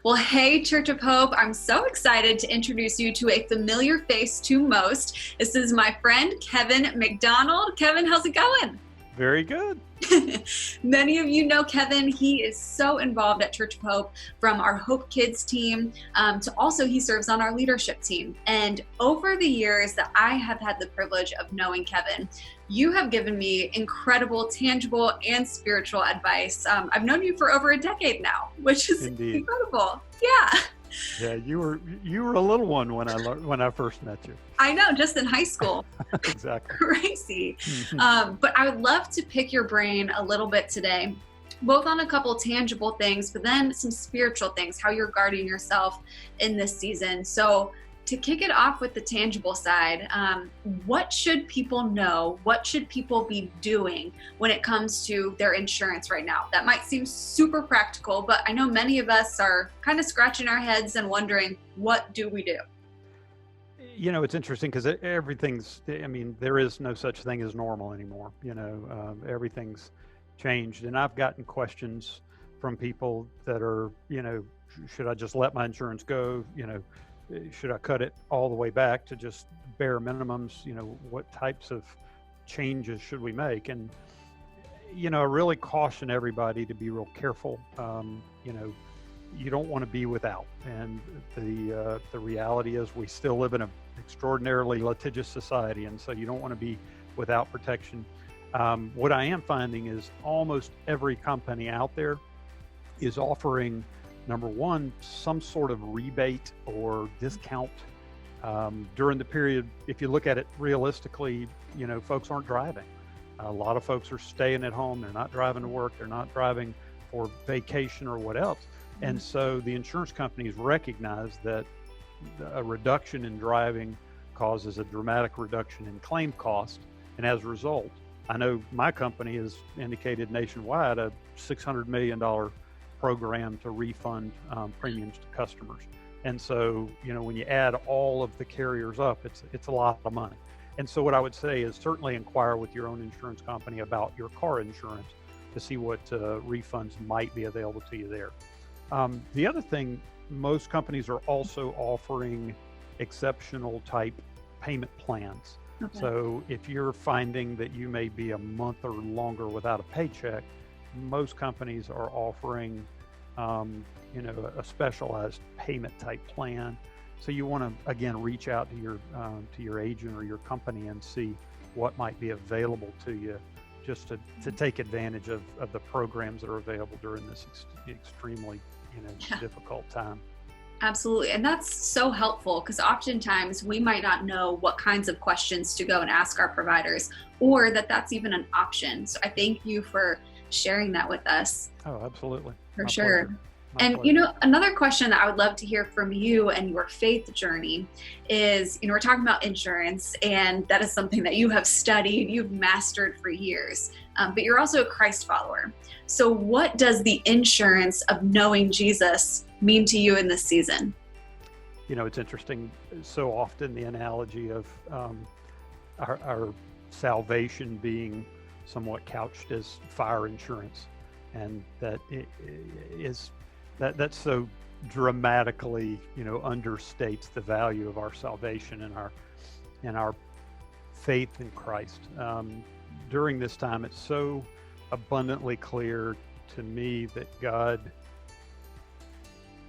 Well, hey, Church of Hope, I'm so excited to introduce you to a familiar face to most. This is my friend, Kevin McDonald. Kevin, how's it going? Very good. Many of you know Kevin. He is so involved at Church of Hope, from our Hope Kids team to also he serves on our leadership team. And over the years that I have had the privilege of knowing Kevin, you have given me incredible, tangible, and spiritual advice. I've known you for over a decade now, which is Indeed. incredible. Yeah. Yeah, you were a little one when I first met you. I know, just in high school. Exactly. Crazy. But I would love to pick your brain a little bit today, both on a couple tangible things, but then some spiritual things, how you're guarding yourself in this season. So to kick it off with the tangible side, what should people know? What should people be doing when it comes to their insurance right now? That might seem super practical, but I know many of us are kind of scratching our heads and wondering, what do we do? You know, it's interesting because there is no such thing as normal anymore. Everything's changed. And I've gotten questions from people that are, should I just let my insurance go? Should I cut it all the way back to just bare minimums? What types of changes should we make? And, I really caution everybody to be real careful. You don't want to be without. And the reality is we still live in an extraordinarily litigious society. And so you don't want to be without protection. What I am finding is almost every company out there is offering, number one, some sort of rebate or discount during the period. If you look at it realistically, folks aren't driving. A lot of folks are staying at home. They're not driving to work. They're not driving for vacation or what else. And so the insurance companies recognize that a reduction in driving causes a dramatic reduction in claim cost. And as a result, I know my company has indicated nationwide a $600 million program to refund premiums to customers. And so, when you add all of the carriers up, it's a lot of money. And so what I would say is certainly inquire with your own insurance company about your car insurance to see what refunds might be available to you there. The other thing, most companies are also offering exceptional type payment plans. Okay. So if you're finding that you may be a month or longer without a paycheck, most companies are offering, a specialized payment type plan. So you want to, again, reach out to your agent or your company and see what might be available to you, just to take advantage of the programs that are available during this extremely, difficult time. Absolutely. And that's so helpful because oftentimes we might not know what kinds of questions to go and ask our providers, or that's even an option. So I thank you for sharing that with us. Oh, absolutely. For sure. And, another question that I would love to hear from you and your faith journey is, we're talking about insurance, and that is something that you have studied, you've mastered for years, but you're also a Christ follower. So what does the insurance of knowing Jesus mean to you in this season? It's interesting. So often the analogy of our salvation being somewhat couched as fire insurance, and that that so dramatically, understates the value of our salvation and our faith in Christ. During this time, it's so abundantly clear to me that God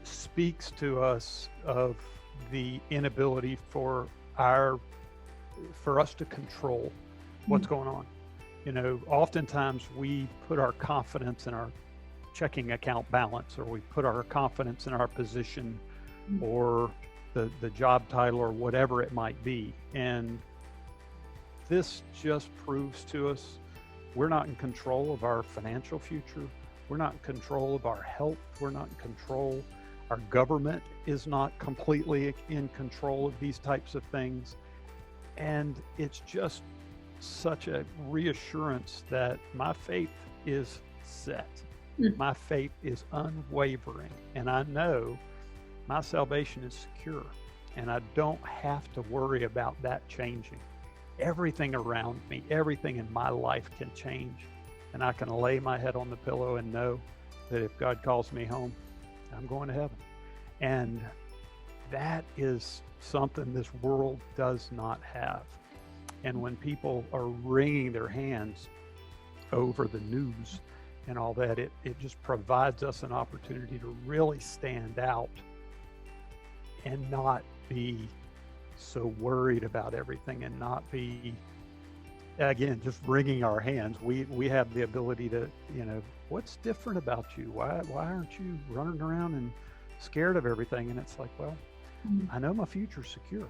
speaks to us of the inability for us to control what's going on. Oftentimes we put our confidence in our checking account balance, or we put our confidence in our position or the job title or whatever it might be. And this just proves to us we're not in control of our financial future. We're not in control of our health. We're not in control. Our government is not completely in control of these types of things. And it's just such a reassurance that my faith is set. My faith is unwavering, and I know my salvation is secure, and I don't have to worry about that changing. Everything around me, everything in my life can change, and I can lay my head on the pillow and know that if God calls me home, I'm going to heaven. And that is something this world does not have. And when people are wringing their hands over the news and all that, it just provides us an opportunity to really stand out and not be so worried about everything, and not be, again, just wringing our hands. We have the ability to, what's different about you? Why aren't you running around and scared of everything? And it's like, well, I know my future's secure.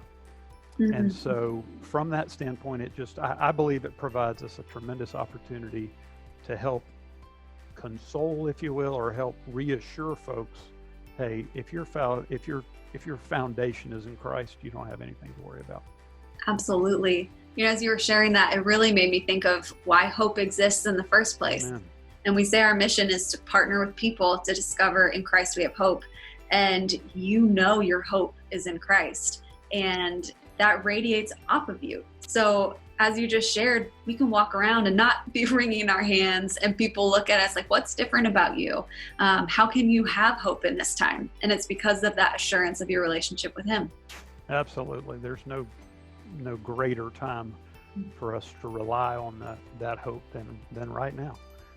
And so from that standpoint, it just, I believe it provides us a tremendous opportunity to help console, if you will, or help reassure folks, hey, if your foundation is in Christ, you don't have anything to worry about. Absolutely. As you were sharing that, it really made me think of why hope exists in the first place. Amen. And we say our mission is to partner with people to discover in Christ we have hope. And your hope is in Christ, and that radiates off of you. So as you just shared, we can walk around and not be wringing our hands, and people look at us like, what's different about you? How can you have hope in this time? And it's because of that assurance of your relationship with him. Absolutely. There's no greater time for us to rely on that hope than right now.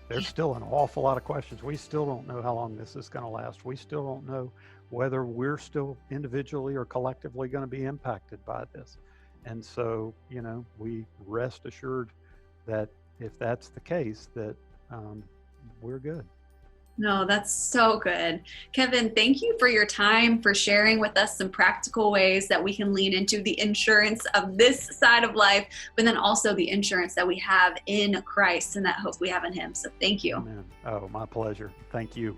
There's still an awful lot of questions. We still don't know how long this is going to last. We still don't know whether we're still individually or collectively going to be impacted by this. And so, we rest assured that if that's the case, that we're good. No, that's so good. Kevin, thank you for your time, for sharing with us some practical ways that we can lean into the insurance of this side of life, but then also the insurance that we have in Christ and that hope we have in him. So thank you. Amen. Oh, my pleasure. Thank you.